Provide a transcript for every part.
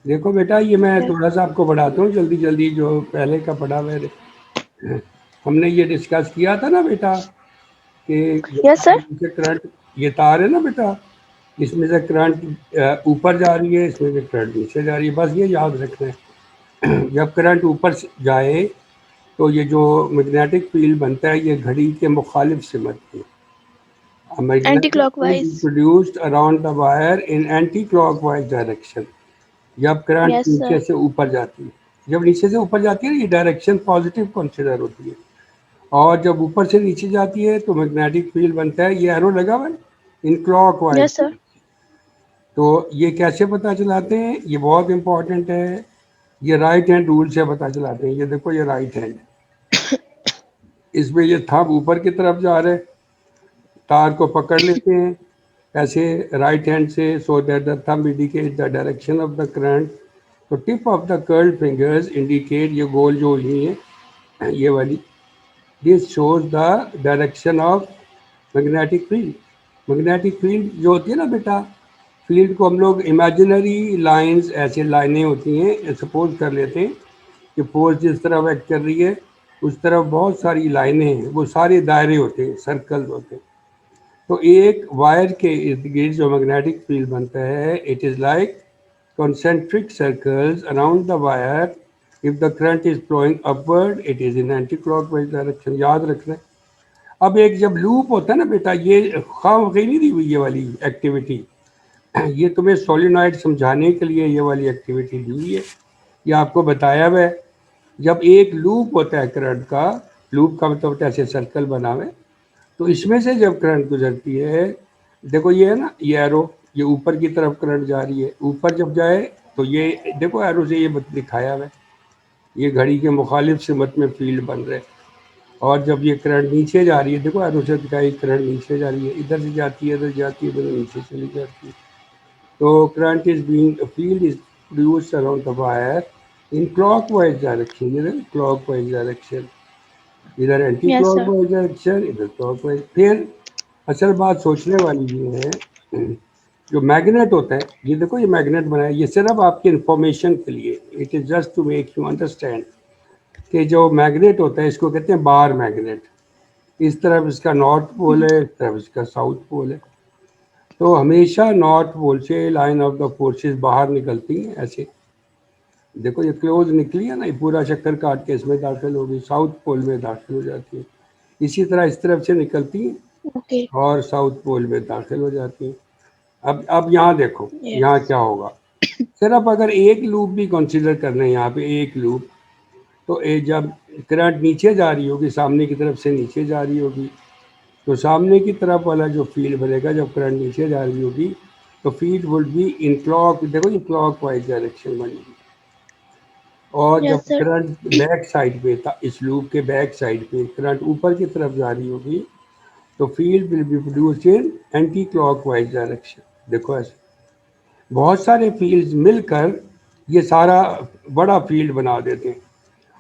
देखो बेटा, ये मैं थोड़ा सा आपको बढ़ाता हूँ जल्दी जल्दी, जो पहले का पढ़ा हुआ हमने ये डिस्कस किया था ना बेटा कि यस सर। जब करंट, ये तार है ना बेटा, इसमें से करंट ऊपर जा रही है, इसमें से करंट नीचे जा रही है। बस ये याद रखना है जब करंट ऊपर जाए तो ये जो मैग्नेटिक फील्ड बनता है ये घड़ी के मुखालिफ सिमत में, a anti magnetic field is clockwise. produced around the wire in anti-clockwise direction। जब करंट यस नीचे सर। से ऊपर जाती है, जब नीचे से ऊपर जाती है ये डायरेक्शन पॉजिटिव कंसिडर होती है, और जब ऊपर से नीचे जाती है तो मैग्नेटिक फील्ड बनता है, ये एरो लगा हुआ है इन क्लॉकवाइज। Yes sir. तो ये कैसे पता चलाते हैं, ये बहुत इंपॉर्टेंट है। ये राइट हैंड रूल से पता चलाते हैं। ये देखो, ये राइट हैंड, इसमें ये थंब ऊपर की तरफ जा रहे, तार को पकड़ लेते हैं ऐसे राइट हैंड से, so that the thumb indicate the direction of the current. तो tip of the curled fingers indicate, ये गोल जो हुई है ये वाली, this shows the direction of magnetic field. Magnetic field जो होती है ना बेटा, फील्ड को हम लोग इमेजिनरी लाइंस, ऐसे लाइनें होती हैं, सपोज कर लेते हैं कि फोर्स जिस तरफ एक्ट कर रही है उस तरफ बहुत सारी लाइनें हैं, वो सारे दायरे होते हैं, सर्कल होते हैं। तो एक वायर के इर्द गिर्द जो मैग्नेटिक फील्ड बनता है, it is like concentric circles around the wire। if the current is flowing upward it is in anti-clockwise direction। याद रखना है। अब एक जब लूप होता है ना बेटा, ये खामखी नहीं दी हुई ये वाली एक्टिविटी, ये तुम्हें सोलिनॉइड समझाने के लिए ये वाली एक्टिविटी दी हुई है। ये आपको बताया हुआ है, जब एक लूप होता है करंट का, लूप का मतलब ऐसे सर्कल बना हुआ है, तो इसमें से जब करंट गुजरती है, देखो ये है ना, ये एरो, ये ऊपर की तरफ करंट जा रही है। ऊपर जब जाए तो ये देखो एरो से ये दिखाया हुआ है, ये घड़ी के मुखालिफ सिमत में फील्ड बन रहे हैं। और जब ये करंट नीचे जा रही है, देखो एरो से दिखाई, करंट नीचे जा रही है, इधर से जाती है, इधर जाती है, इधर नीचे चली जाती है। तो current is being, field is produced around the wire in clockwise direction. ये क्लॉकवाइज डायरेक्शन, इधर anti yes sir. Clockwise direction, इधर क्लॉकवाइज। फिर असल बात सोचने वाली ये है, जो मैग्नेट होता है, ये देखो ये मैग्नेट बनाया, ये सिर्फ आपके इंफॉर्मेशन के लिए, it is just to make you understand कि जो मैग्नेट होता है इसको कहते हैं बार मैग्नेट। इस तरफ इसका नॉर्थ पोल है, इस तरफ इसका साउथ पोल है। तो हमेशा नॉर्थ पोल से लाइन ऑफ द फोर्सेस बाहर निकलती हैं ऐसे। देखो ये क्लोज निकली है ना, ये पूरा चक्कर काट के इसमें दाखिल होगी, साउथ पोल में दाखिल हो जाती है। इसी तरह इस तरफ से निकलती हैं ओके। और साउथ पोल में दाखिल हो जाती हैं। अब यहाँ देखो, यहाँ यस। क्या होगा, सिर्फ अगर एक लूप भी कंसीडर करना है यहाँ पे, एक लूप, तो जब करंट नीचे जा रही होगी, सामने की तरफ से नीचे जा रही होगी, तो सामने की तरफ वाला जो फील्ड बनेगा जब करंट नीचे जा रही होगी, तो field would be in clock, देखो ये क्लॉक वाइज डायरेक्शन बनेगी। और जब yes sir. Current back side पे था, इस लूप के बैक साइड पे करंट ऊपर की तरफ जा रही होगी, तो field will be produced in anti clockwise direction. देखो ऐसे बहुत सारे फील्ड्स मिलकर ये सारा बड़ा फील्ड बना देते हैं।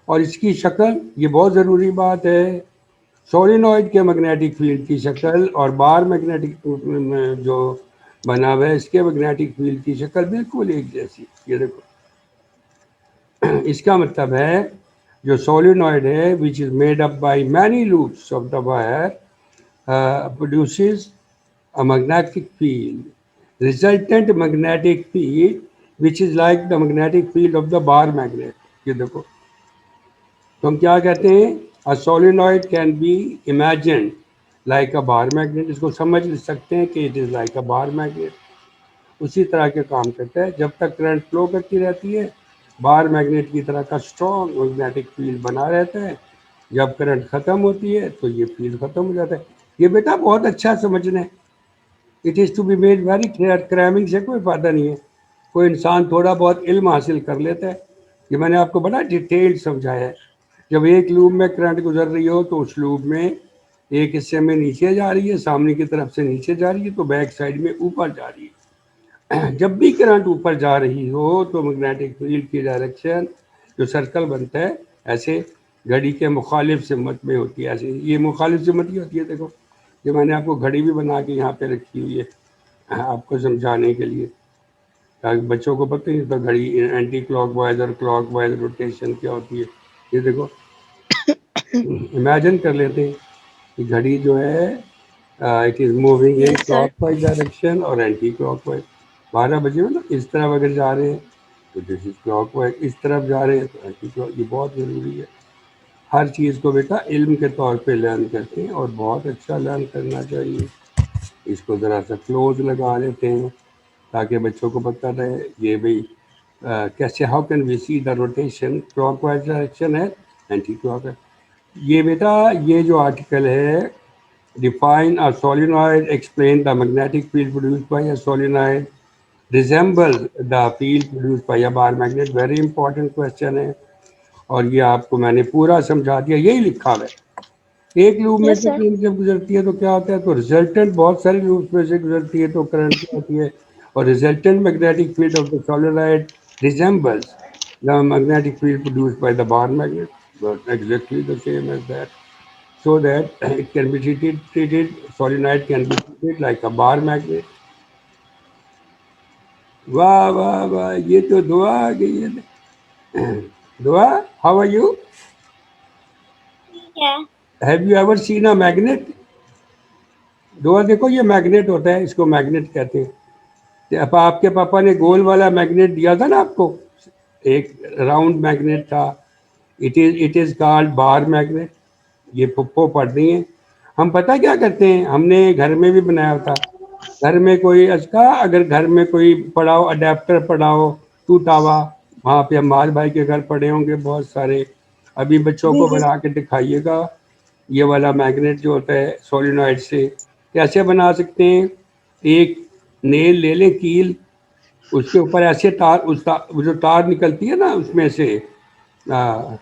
और इसकी शक्ल, ये बहुत ज़रूरी बात है, सोलिनॉइड के मैग्नेटिक फील्ड की शक्ल और बार मैग्नेटिक जो बना हुआ है इसके मैग्नेटिक फील्ड की शक्ल बिल्कुल एक जैसी। ये देखो इसका मतलब है जो सोलिनॉइड है which is made up by many loops of the wire produces a magnetic field, resultant magnetic field which is like the magnetic field of the bar magnet। ये देखो, तो हम क्या कहते हैं, a solenoid can be imagined like a bar magnet। इसको समझ सकते हैं कि it is like a bar magnet। उसी तरह के काम करता है, जब तक करंट फ्लो करती रहती है बार मैग्नेट की तरह का स्ट्रॉन्ग मैग्नेटिक फील्ड बना रहता है। जब करंट ख़त्म होती है तो ये फील्ड ख़त्म हो जाता है। ये बेटा बहुत अच्छा समझना है, it is to be made very clear. Cramming से कोई फ़ायदा नहीं है, कोई इंसान थोड़ा बहुत इल्म हासिल कर लेता है। ये मैंने आपको बड़ा डिटेल समझाया है। जब एक लूप में करंट गुजर रही हो तो उस लूप में एक हिस्से में नीचे जा रही है, सामने की तरफ से नीचे जा रही है, तो बैक साइड में ऊपर जा रही है। जब भी करंट ऊपर जा रही हो तो मैग्नेटिक फील्ड की डायरेक्शन, जो सर्कल बनता है ऐसे, घड़ी के मुखालिफ सिमत में होती है ऐसे। ये मुखालिफ सिमत की होती है, देखो ये मैंने आपको घड़ी भी बना के यहाँ पे रखी हुई है आपको समझाने के लिए। बच्चों को पता ही नहीं था घड़ी एंटी क्लॉकवाइज और क्लॉकवाइज रोटेशन क्या होती है। ये देखो, इमेजिन कर लेते हैं कि घड़ी जो है it is moving in Yes, sir. Clockwise direction और एंटी क्लॉकवाइज। 12 बजे में ना इस तरफ अगर जा रहे हैं तो दिस इज क्लॉकवाइज, इस तरफ जा रहे हैं तो एंटी क्लॉक। ये बहुत ज़रूरी है। हर चीज़ को बेटा इल्म के तौर पे लर्न करते हैं और बहुत अच्छा लर्न करना चाहिए। इसको ज़रा सा क्लोज लगा लेते हैं ताकि बच्चों को पता रहे ये भाई कैसे, how can we see the rotation, clockwise direction है एंटी क्लॉक। ये बेटा ये जो आर्टिकल है, define a solenoid, explain the magnetic field produced by a solenoid, resembles the field produced by a bar magnet। Very important question है और ये आपको मैंने पूरा समझा दिया, यही लिखा हुआ है। एक लूप में Yes, से sir. तीन जब गुजरती है तो क्या होता है, तो रिजल्टेंट बहुत सारी लूप में से गुजरती है तो करंट क्या होती है, और resultant magnetic field of the solenoid resembles the magnetic field produced by the bar magnet, but exactly the same as that, so that it can be treated solenoid can be treated like a bar magnet। वाह वाह वाह, ये तो दुआ आ गई है। दुआ, how are you, Yeah. Have you ever seen a magnet? दुआ देखो, ये मैग्नेट होता है, इसको मैग्नेट कहते हैं। तो अब आपके पापा ने गोल वाला मैग्नेट दिया था ना आपको, एक राउंड मैग्नेट था, it is called bar magnet. ये पुप्पो पढ़ रही हैं। हम पता क्या करते हैं, हमने घर में भी बनाया था। घर में कोई इसका, अगर घर में कोई पड़ा हो अडेप्टर पड़ा हो टूटा हुआ, वहाँ पे हमारे भाई के घर पड़े होंगे बहुत सारे, अभी बच्चों जी को जी बना के दिखाइएगा। ये वाला मैग्नेट जो होता है सोलिनॉइड से कैसे बना सकते हैं, एक नेल ले लें, कील, उसके ऊपर ऐसे तार, वो जो तार निकलती है ना उसमें से, आ,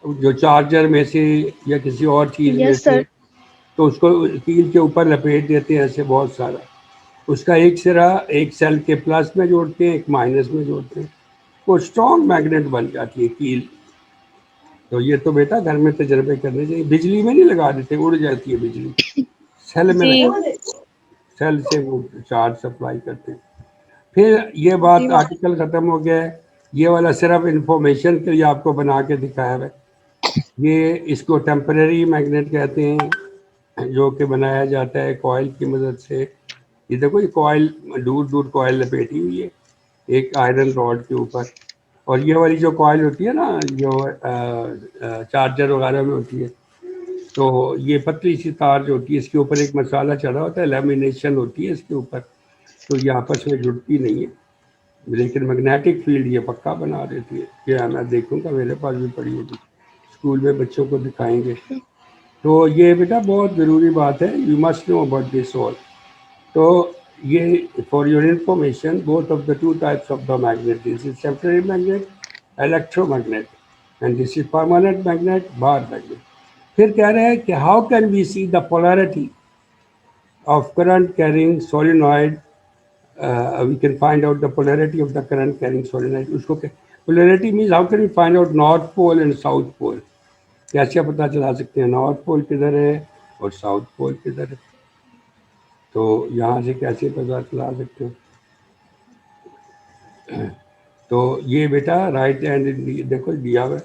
जो चार्जर में से या किसी और चीज़ में Yes, से, sir. तो उसको कील के ऊपर लपेट देते हैं ऐसे बहुत सारा। उसका एक सिरा एक सेल के प्लस में जोड़ते हैं, एक माइनस में जोड़ते हैं, वो स्ट्रॉन्ग मैग्नेट बन जाती है कील। तो ये तो बेटा घर में तजर्बे करने चाहिए, बिजली में नहीं लगा देते, उड़ जाती है बिजली, सेल में लगा, जी सेल से वो चार्ज सप्लाई करते हैं। फिर ये जी बात मा- आर्टिकल ख़त्म हो गया है। ये वाला सिर्फ इंफॉर्मेशन के लिए आपको बना के दिखाया है। ये इसको टेम्परेरी मैग्नेट कहते हैं, जो कि बनाया जाता है कॉइल की मदद से। ये देखो, ये कॉइल दूर दूर कॉइल लपेटी हुई है एक आयरन रॉड के ऊपर। और ये वाली जो कॉइल होती है ना, जो चार्जर वगैरह में होती है, तो ये पतली सी तार जो होती है, इसके ऊपर एक मसाला चढ़ा होता है, लेमिनेशन होती है इसके ऊपर, तो ये आपस में जुड़ती नहीं है, लेकिन मैग्नेटिक फील्ड ये पक्का बना देती है। ये मैं देखूंगा, मेरे पास भी पड़ी होगी, स्कूल में बच्चों को दिखाएंगे। तो ये बेटा बहुत ज़रूरी बात है, you must know about this all. तो ये for your information, both of the two types of the magnet, this is temporary magnet, electromagnet, and this is permanent magnet, bar magnet. फिर कह रहे हैं कि how can we see the polarity of current carrying solenoid, we can find out the polarity of the current carrying solenoid। उसको polarity means how can we find out north pole and south pole, कैसे पता चला सकते हैं north पोल किधर है और south pole किधर है, तो यहाँ से कैसे पता चला सकते हैं। तो ये बेटा राइट हैंड देखो दिया हुआ है।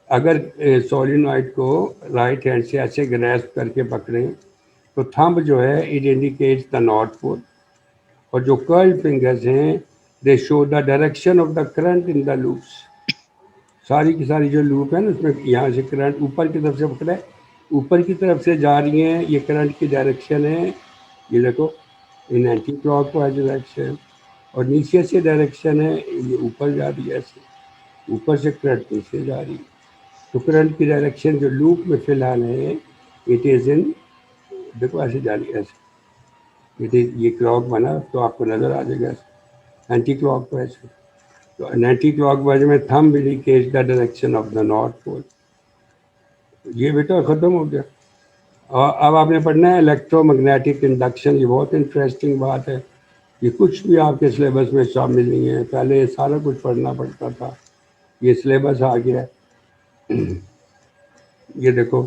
अगर सोलिनॉइड को राइट हैंड से ऐसे ग्रैस्प करके पकड़ें तो थंब जो है it indicates the north pole, और जो कर्ल फिंगर्स हैं they show the direction of the current in the loops. सारी की सारी जो लूप है ना उसमें यहाँ से करंट ऊपर की तरफ से पकड़ा है, ऊपर की तरफ से जा रही हैं, ये करंट की डायरेक्शन है, ये देखो इन एंटी क्लॉक वाइज डायरेक्शन। और नीचे से डायरेक्शन है, ये ऊपर जा रही है ऐसे, ऊपर से करंट नीचे जा रही है। तो करंट की डायरेक्शन जो लूप में फिलहाल है इट इज़ इन, देखो ऐसे जा रही है ऐसे, इट इज ये क्लॉक बना तो आपको नज़र आ जाएगा एंटी क्लॉक वाइज। तो एंटी क्लॉक वाइज में thumb indicates the direction of the north pole. ये बेटा ख़त्म हो गया। और अब आपने पढ़ना है इलेक्ट्रोमैग्नेटिक इंडक्शन। ये बहुत इंटरेस्टिंग बात है, ये कुछ भी आपके सिलेबस में शामिल नहीं है, पहले ये सारा कुछ पढ़ना पड़ता था, ये सिलेबस आ गया है। ये देखो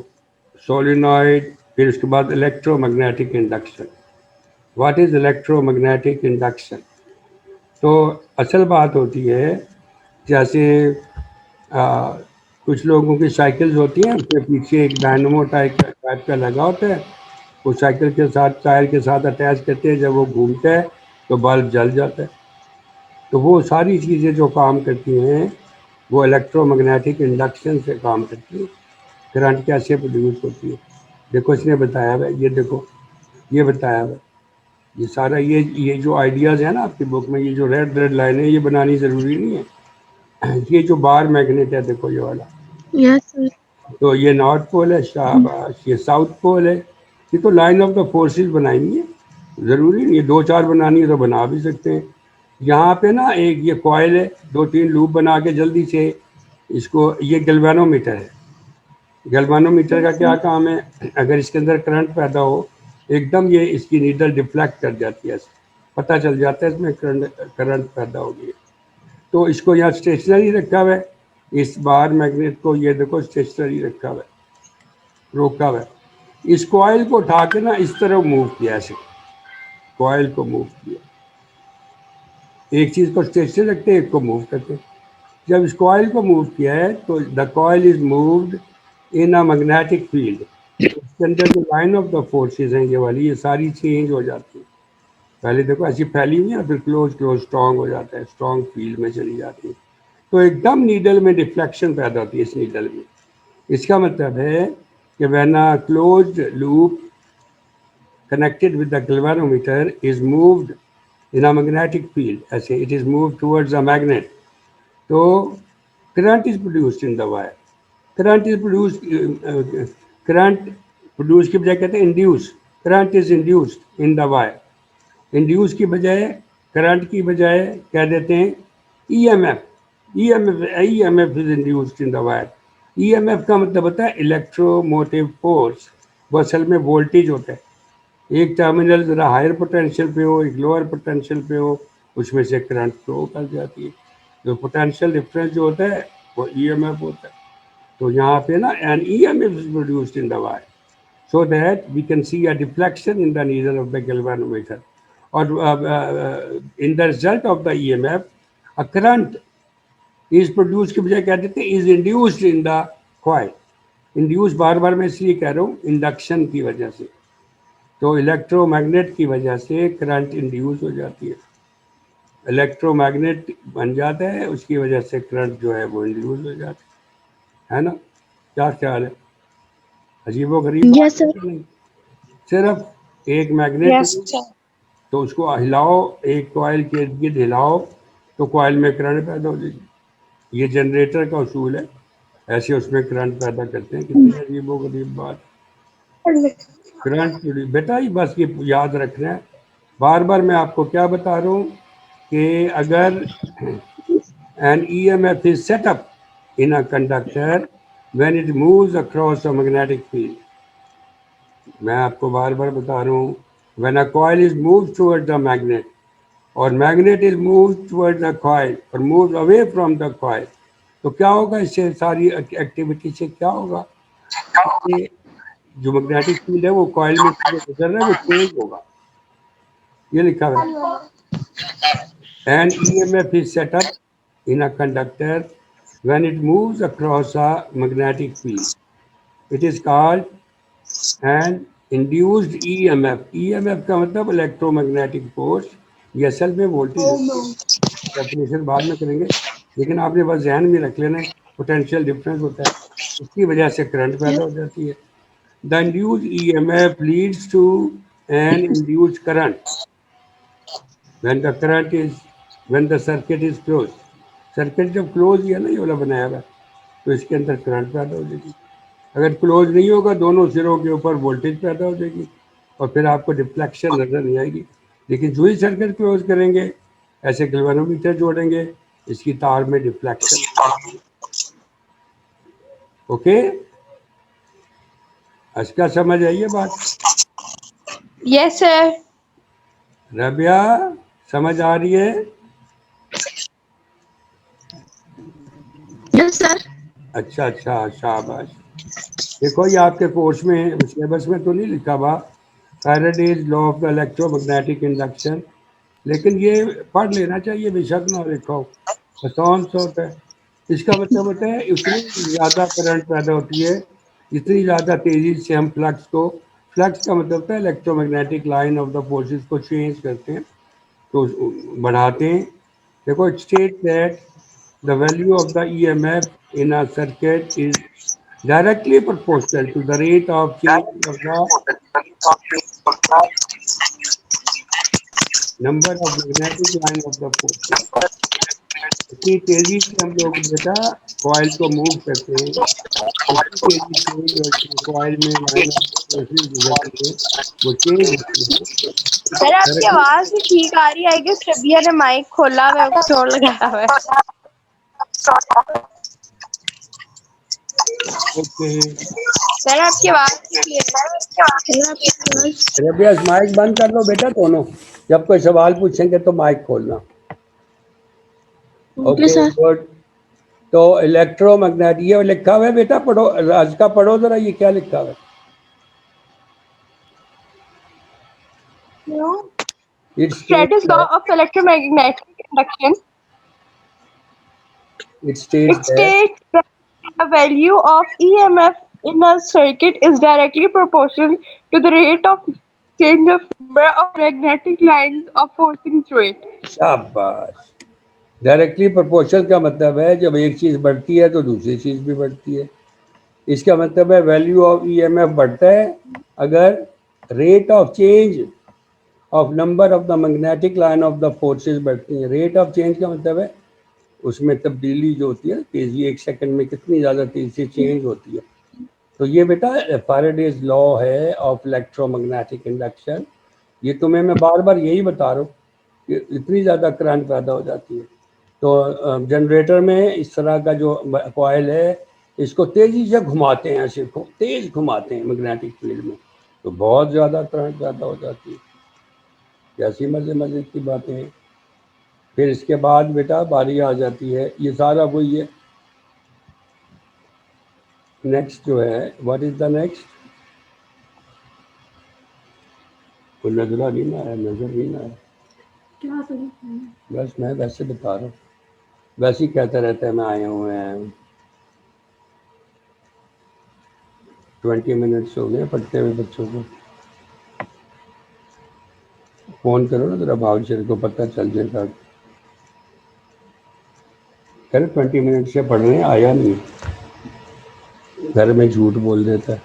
सोलिनॉइड, फिर उसके बाद electromagnetic induction. What is electromagnetic induction? तो असल बात होती है जैसे कुछ लोगों की साइकिल्स होती हैं, उसके पीछे एक डायनमो टाइप का लगा होता है, वो साइकिल के साथ टायर के साथ अटैच करते हैं, जब वो घूमता है तो बल्ब जल जाता है। तो वो सारी चीज़ें जो काम करती हैं वो इलेक्ट्रोमैग्नेटिक इंडक्शन से काम करती है। करंट कैसे प्रोड्यूस होती है, देखो इसने बताया हुआ है, ये देखो ये बताया हुआ है, ये सारा ये जो आइडियाज़ है ना आपकी बुक में, ये जो रेड रेड लाइन है ये बनानी ज़रूरी नहीं है। ये जो बार मैग्नेट है देखो ये वाला, यस सर। तो ये नॉर्थ पोल है, शाबाश, ये साउथ पोल है। ये तो लाइन ऑफ द फोर्सेस बनाएंगे, है, ज़रूरी नहीं है, 2-4 बनानी है तो बना भी सकते हैं। यहाँ पे ना एक ये कॉयल है, 2-3 लूप बना के जल्दी से इसको, ये गैल्वेनोमीटर है। गैल्वेनोमीटर का क्या काम है, अगर इसके अंदर करंट पैदा हो एकदम ये इसकी नीडल डिफ्लेक्ट कर जाती है, पता चल जाता है इसमें करंट पैदा हो गई। तो इसको यहाँ स्टेशनरी रखा हुआ है, इस बार मैग्नेट को ये देखो स्टेशनरी रखा हुआ है, रोका हुआ है। इस कॉइल को उठा के ना इस तरह मूव किया, ऐसे कॉइल को मूव किया, एक चीज़ को स्टेशनरी रखते हैं, एक को मूव करते हैं। जब इस कॉइल को मूव किया है तो the coil is moved in a magnetic field, इसके अंदर जो लाइन ऑफ द फोर्सेस हैं ये वाली, ये सारी चेंज हो जाती है। पहले देखो ऐसी फैली हुई है, फिर क्लोज क्लोज स्ट्रॉन्ग हो जाता है, स्ट्रॉन्ग फील्ड में चली जाती है, तो एकदम नीडल में डिफ्लेक्शन पैदा होती है इस नीडल में। इसका मतलब है कि when a closed loop connected with the galvanometer is moved in a magnetic field, ऐसे it is moved towards a magnet, तो current is produced in the wire. Current is produced, current produce की बजाय कहते हैं induce, current is induced in the wire. Induce की बजाय, current की बजाय कह देते हैं EMF. EMF is induced in the wire. EMF का मतलब होता है इलेक्ट्रोमोटिव फोर्स, वो असल में वोल्टेज होता है। एक टर्मिनल ज़रा हायर पोटेंशियल पे हो, एक लोअर पोटेंशियल पे हो, उसमें से करंट फ्लो कर जाती है। जो पोटेंशियल डिफरेंस जो होता है वो ईएमएफ होता है। तो यहाँ पे ना an EMF is produced in the wire so that we can see a deflection in the needle of the galvanometer, or in the result of the EMF a current is produced की बजाय कह देते हैं is induced in the coil. Induce बार बार मैं इसलिए कह रहा हूँ इंडक्शन की वजह से, तो इलेक्ट्रोमैग्नेट की वजह से करंट इंड्यूस हो जाती है, इलेक्ट्रोमैग्नेट बन जाता है, उसकी वजह से करंट जो है वो इंड्यूस हो जाता है ना। क्या ख्याल है, अजीबो गरीब बात यस है सर। कि नहीं? सिर्फ एक मैग्नेट यस सर। तो उसको हिलाओ, एक कॉइल के इर्द गिर्द हिलाओ तो कॉइल में करंट पैदा हो जाएगी। ये जनरेटर का उसूल है, ऐसे उसमें करंट पैदा करते हैं। कितनी अजीबो गरीब बात, करंट बेटा ही बस ये याद रखना है। बार बार मैं आपको क्या बता रहा हूँ कि अगर an EMF is set up in a conductor when it moves across a magnetic field, मैं आपको बार बार बता रहा हूँ, when a coil is moved towards the magnet और magnet is moved towards the coil और moves away from the coil, तो क्या होगा, इससे सारी एक्टिविटी से क्या होगा, जो मैग्नेटिक फील्ड है वो कॉइल में से गुजर रहा है वो चेंज होगा। ये लिखा हुआ है, an EMF is set up in a conductor when it moves across a magnetic field. It is called an induced EMF. EMF का मतलब इलेक्ट्रोमैग्नेटिक फोर्स, ये असल में वोल्टेज, डेफिनेशन बाद में करेंगे, लेकिन आपने बस ध्यान में रख लेना है पोटेंशियल डिफरेंस होता है, उसकी वजह से करंट पैदा हो जाती है। The induced EMF leads to an induced current when the current is when the circuit is closed. Circuit जब क्लोज ही है ना, ये वाला बनाया हुआ, तो इसके अंदर करंट पैदा हो जाएगी। अगर क्लोज नहीं होगा, दोनों सिरों के ऊपर वोल्टेज पैदा हो जाएगी और फिर आपको डिफ्लेक्शन नजर नहीं आएगी। लेकिन जो ही सर्किट क्लोज करेंगे, ऐसे गैल्वेनोमीटर जोड़ेंगे, इसकी तार में डिफ्लेक्शन। ओके, अच्छा समझ आई है बात? Yes sir. रबिया समझ आ रही है? Yes sir. अच्छा अच्छा, शाबाश। देखो ये आपके कोर्स में सिलेबस में तो नहीं लिखा हुआ, Faraday's law of the electromagnetic induction, लेकिन ये पढ़ लेना चाहिए, बेशक ना लिखा हो, आसान सा होता है। इसका मतलब होता है उतनी ज़्यादा करंट पैदा होती है जितनी ज़्यादा तेज़ी से हम फ्लक्स को, फ्लक्स का मतलब होता है electromagnetic line of the forces को चेंज करते हैं, तो बढ़ाते हैं। देखो, it state that the value of the EMF in a circuit is directly proportional to the rate of change of the number of magnetic line of the forces। इतनी तेजी से हम लोग बेटा कॉइल को मूव करते हैं, उतनी तेजी से जो कॉइल में लाइन ऑफ फोर्सेस गुजरती है वो चेंज होती है। सर आपकी आवाज भी ठीक आ रही है। आई गेस रबिया ने माइक खोला हुआ है, कुछ और लगाया हुआ है। ओके, सर आपकी आवाज क्लियर है। रबिया माइक बंद कर लो बेटा दोनों, जब कोई सवाल पूछेंगे तो माइक खोलना। Okay good. तो इलेक्ट्रोमैग्नेटिक ये लिखा हुआ है बेटा, पढ़ो, आज का पढ़ो जरा, ये क्या लिखा हुआ है? Farade's law of electromagnetic induction. It states that the value of EMF in a circuit is directly proportional to the rate of change of number of magnetic lines of forcing through it. शाबाश। Directly proportional का मतलब है जब एक चीज़ बढ़ती है तो दूसरी चीज़ भी बढ़ती है। इसका मतलब है वैल्यू ऑफ EMF बढ़ता है अगर rate of change of number of the magnetic line of the forces बढ़ती हैं। रेट ऑफ चेंज का मतलब है उसमें तब्दीली जो होती है, तेज़ी, एक सेकंड में कितनी ज़्यादा तेज़ी से चेंज होती है। तो ये बेटा फैराडेज लॉ है ऑफ इलेक्ट्रोमैग्नेटिक इंडक्शन। ये तुम्हें मैं बार बार यही बता रहा हूँ कि इतनी ज़्यादा करंट पैदा हो जाती है। तो जनरेटर में इस तरह का जो कॉइल है, इसको तेज़ी से घुमाते हैं, ऐसे तेज़ घुमाते हैं मैग्नेटिक फील्ड में, तो बहुत ज़्यादा करंट पैदा हो जाती है। कैसी मज़े मज़े की बातें हैं। फिर इसके बाद बेटा बारी आ जाती है, ये सारा वही है। नेक्स्ट जो है, व्हाट इज़ द नेक्स्ट? कोई नजरा नहीं ना आया, नजर नहीं ना आया। क्या करूं? बस मैं वैसे बता रहा हूँ, वैसे ही कहता रहता है मैं आए हुए हैं। 20 मिनट्स हो गए पढ़ते हुए बच्चों को। फ़ोन करो ना जरा भावचर को, पता चल जाएगा। कह रहे 20 मिनट से पढ़ रहे हैं, आया नहीं, घर में झूठ बोल देता है।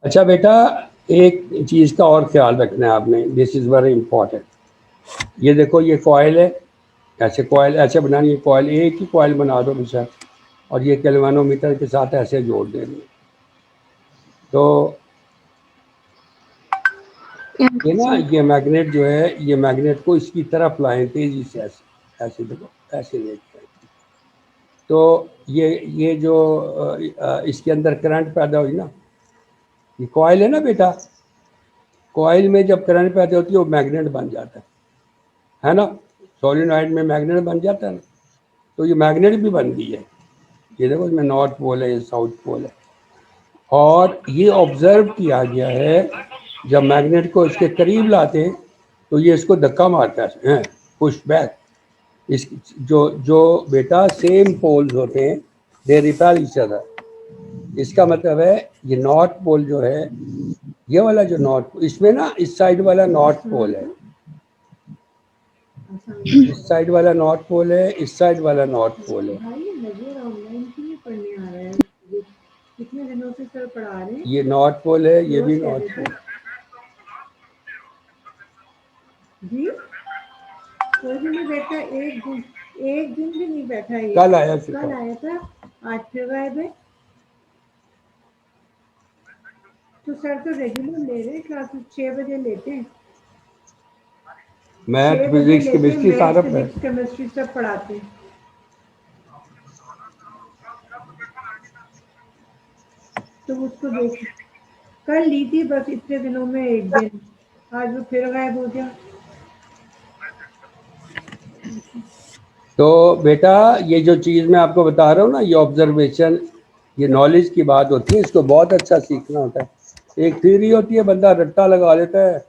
अच्छा बेटा, एक चीज़ का और ख्याल रखना है आपने, दिस इज़ वेरी इंपॉर्टेंट। ये देखो, ये कॉइल है, ऐसे कॉइल ऐसे बनानी है, कॉइल एक ही कॉइल बना दो बेशक, और ये गैल्वेनोमीटर के साथ ऐसे जोड़ देंगे। तो ये ना, ये मैग्नेट जो है, ये मैग्नेट को इसकी तरफ लाएं तेजी से, ऐसे ऐसे देखो, ऐसे लेते हैं। तो ये जो इसके अंदर करंट पैदा हुई ना, ये कॉइल है ना बेटा, कॉइल में जब करंट पैदा होती है वो मैग्नेट बन जाता है ना, सोलिनॉइड में मैग्नेट बन जाता है ना, तो ये मैग्नेट भी बन गई है। ये देखो, इसमें नॉर्थ पोल है, ये साउथ पोल है। और ये ऑब्जर्व किया गया है, जब मैग्नेट को इसके करीब लाते हैं तो ये इसको धक्का मारता है, पुश बैक। इस जो बेटा सेम पोल्स होते हैं, दे रिपेल ईच अदर। इसका मतलब है ये नॉर्थ पोल जो है, ये वाला जो नॉर्थ, इसमें ना इस साइड वाला नॉर्थ पोल है, इस साइड वाला नॉर्थ पोल है, इस साइड वाला नॉर्थ पोल है। कितने दिनों से सर पढ़ा रहे हैं? ये नॉर्थ पोल है, ये भी नॉर्थ पोल जी। कोई भी नहीं बैठा, एक दिन भी नहीं बैठा। ये कल आया था, आज फिर गायब है। तो सर तो रेगुलर ले रहे हैं क्लासेस, 6 बजे लेते हैं। मैथ, फिजिक्स, केमिस्ट्री सारा केमिस्ट्री सब पढ़ाते हैं। तो उसको देख, कल ली थी बस इतने दिनों में एक दिन, आज वो फिर गायब हो गया। तो बेटा, ये जो चीज़ मैं आपको बता रहा हूँ ना, ये ऑब्जर्वेशन, ये नॉलेज की बात होती है, इसको बहुत अच्छा सीखना होता है। एक थ्योरी होती है, बंदा रट्टा लगा लेता है,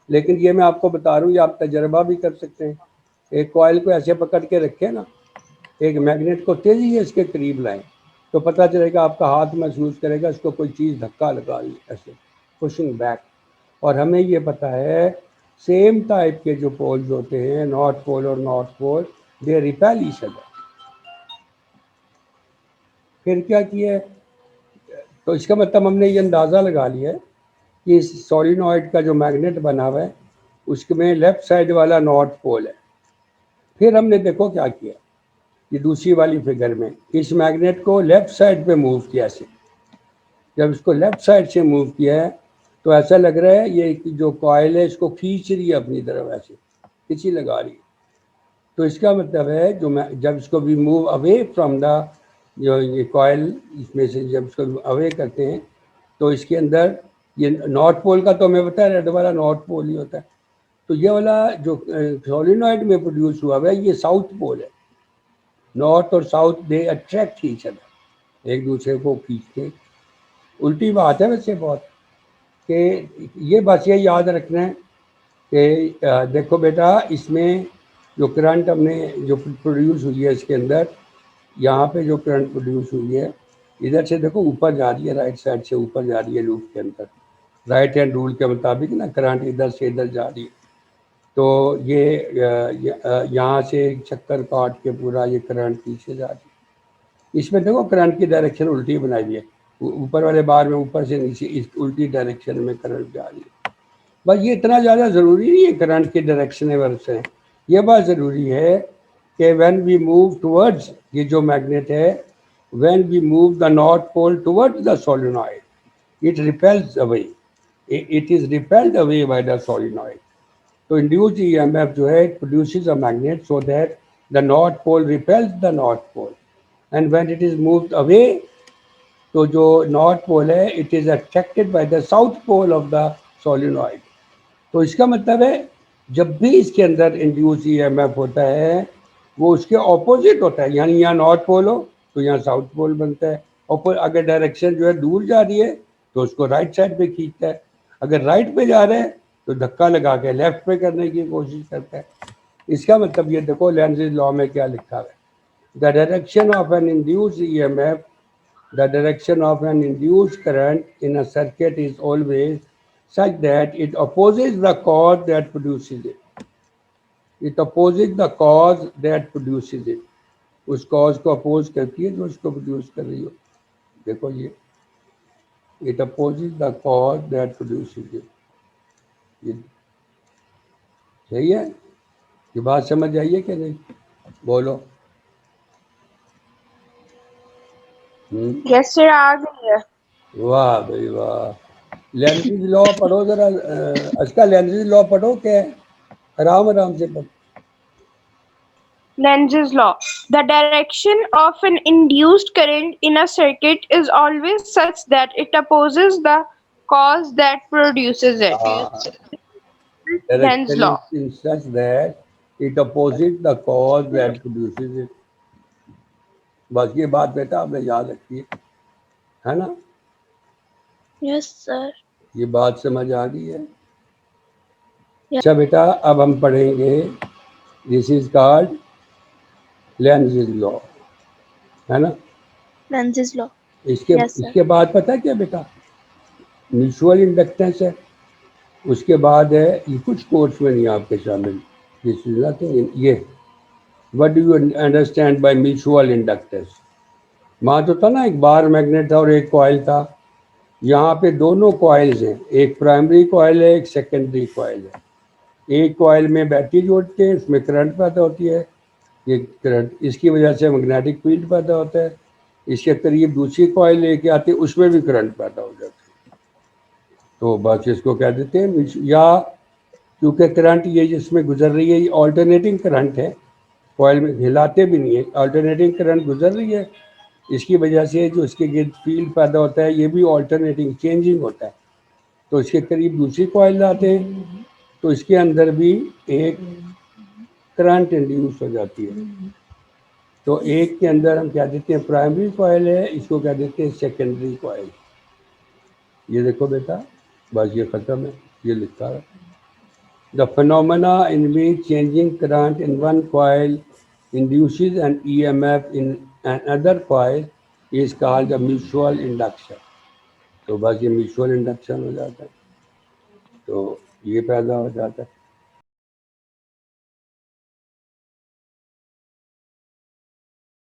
लेकिन ये मैं आपको बता रहा हूँ, ये आप तजर्बा भी कर सकते हैं। एक कॉइल को ऐसे पकड़ के रखें ना, एक मैग्नेट को तेजी से इसके करीब लाएं, तो पता चलेगा, आपका हाथ महसूस करेगा इसको कोई चीज़ धक्का लगा रही है, ऐसे पुशिंग बैक। और हमें ये पता है सेम टाइप के जो पोल्स होते हैं, नॉर्थ पोल और north pole, they repel each other. फिर क्या किया है, तो इसका मतलब हमने ये अंदाज़ा लगा लिया है कि इस सोलिनॉइड का जो मैग्नेट बना हुआ है उसमें लेफ्ट साइड वाला नॉर्थ पोल है। फिर हमने देखो क्या किया, ये दूसरी वाली फिगर में इस मैग्नेट को लेफ्ट साइड पे मूव किया ऐसे। जब इसको लेफ्ट साइड से मूव किया है तो ऐसा लग रहा है ये जो कॉइल है इसको खींच रही है अपनी तरफ, ऐसे खींची लगा रही है। तो इसका मतलब है जो मैं जब इसको भी मूव अवे फ्रॉम द जो ये कॉइल, इसमें से जब इसको अवे करते हैं तो इसके अंदर ये नॉर्थ पोल का तो हमें पता है रेड वाला नॉर्थ पोल ही होता है। तो ये वाला जो सोलिनॉइड में प्रोड्यूस हुआ है ये साउथ पोल है। नॉर्थ और south they attract each other, एक दूसरे को खींचते। उल्टी बात है वैसे बहुत, कि ये बस ये याद रखना है कि देखो बेटा, इसमें जो करंट हमने जो प्रोड्यूस हुई है इसके अंदर, यहाँ पे जो करंट प्रोड्यूस हुई है इधर से देखो ऊपर जा रही है, राइट साइड से ऊपर जा रही है लूप के अंदर, राइट हैंड रूल के मुताबिक ना, करंट इधर से इधर जा रही है। तो ये यहाँ से एक चक्कर काट के पूरा ये करंट पीछे जा रही है। इसमें देखो करंट की डायरेक्शन उल्टी बनाई हुई है, ऊपर वाले बार में ऊपर से नीचे इस उल्टी डायरेक्शन में करंट जा रही है। बस ये इतना ज़्यादा ज़रूरी नहीं है करंट की डायरेक्शन वर्ड से, ये बात ज़रूरी है कि व्हेन वी मूव टुवर्ड्स, ये जो मैग्नेट है, when we move the north pole towards the solenoid it repels away, it is repelled away by the solenoid. तो इंड्यूस्ड ईएमएफ जो है produces a magnet so that the north pole repels the north pole, and when it is moved away, तो जो north pole है it is attracted by the south pole of the solenoid. तो इसका मतलब है जब भी इसके अंदर इंड्यूस ईएमएफ होता है वो उसके ऑपोजिट होता है, यानी यहाँ नॉर्थ पोल हो तो यहाँ साउथ पोल बनता है। अगर डायरेक्शन जो है दूर जा रही है तो उसको राइट साइड पे खींचता है, अगर राइट पे जा रहे हैं तो धक्का लगा के लेफ्ट पे करने की कोशिश करता है। इसका मतलब ये देखो लेंज़ लॉ में क्या लिखा है, the direction of an induced EMF, the direction of an induced current in a circuit is always such that it opposes the cause that produces it. It opposes the cause that produces it. उस cause को oppose करती है जो इसको produce कर रही हो। देखो ये it opposes the cause that produces it. ये सही है, ये बात समझ आइए कि नहीं, बोलो। यस सर, आ गई है। वाह भाई वाह, लेंज़ लॉ पढ़ो जरा, इसका लेंज़ लॉ पढ़ो क्या है, आराम आराम से पढ़ो। Lenz's law. The direction of an induced current in a circuit is always such that it opposes the cause that produces it. Lenz's Direction law. is in such that it opposes the cause that produces it. बस ये बात बेटा आपने याद रखी है ना, Yes, sir. ये बात समझ आ गई है। अच्छा बेटा, अब हम पढ़ेंगे this is called Lenz law, है ना। Lenz's law. इसके Yes, sir. इसके बाद पता है क्या बेटा, म्यूचुअल इंडक्टेंस है, उसके बाद है ये कुछ कोर्स में नहीं आपके शामिल, दिस इज नथिंग, ये what do you understand by mutual inductance. मान तो था ना एक बार मैग्नेट था और एक कॉइल था, यहाँ पे दोनों कॉइल्स हैं, एक प्राइमरी कॉइल है एक सेकेंडरी कॉइल है। एक कॉइल में बैटरी जोड़ते हैं, उसमें करंट पैदा होती है, ये करंट इसकी वजह से मैग्नेटिक फील्ड पैदा होता है। इसके करीब दूसरी कॉइल लेके आते हैं, उसमें भी करंट पैदा हो जाता है। तो बस इसको कह देते हैं, या क्योंकि करंट ये जिसमें गुजर रही है ये ऑल्टरनेटिंग करंट है, कॉइल में हिलाते भी नहीं है, ऑल्टरनेटिंग करंट गुजर रही है, इसकी वजह से जो इसके गिर्द फील्ड पैदा होता है ये भी ऑल्टरनेटिंग चेंजिंग होता है। तो इसके करीब दूसरी कॉइल लाते हैं तो इसके अंदर भी एक करंट इंड्यूस हो जाती है। तो एक के अंदर हम क्या देते हैं प्राइमरी कॉइल है, इसको क्या देते हैं सेकेंडरी कॉइल। ये देखो बेटा, बस ये खत्म है, ये लिखा है। The phenomena in which changing current in one coil induces an EMF in another coil is called the mutual induction. तो बस ये म्यूचुअल इंडक्शन हो जाता है, तो ये पैदा हो जाता है।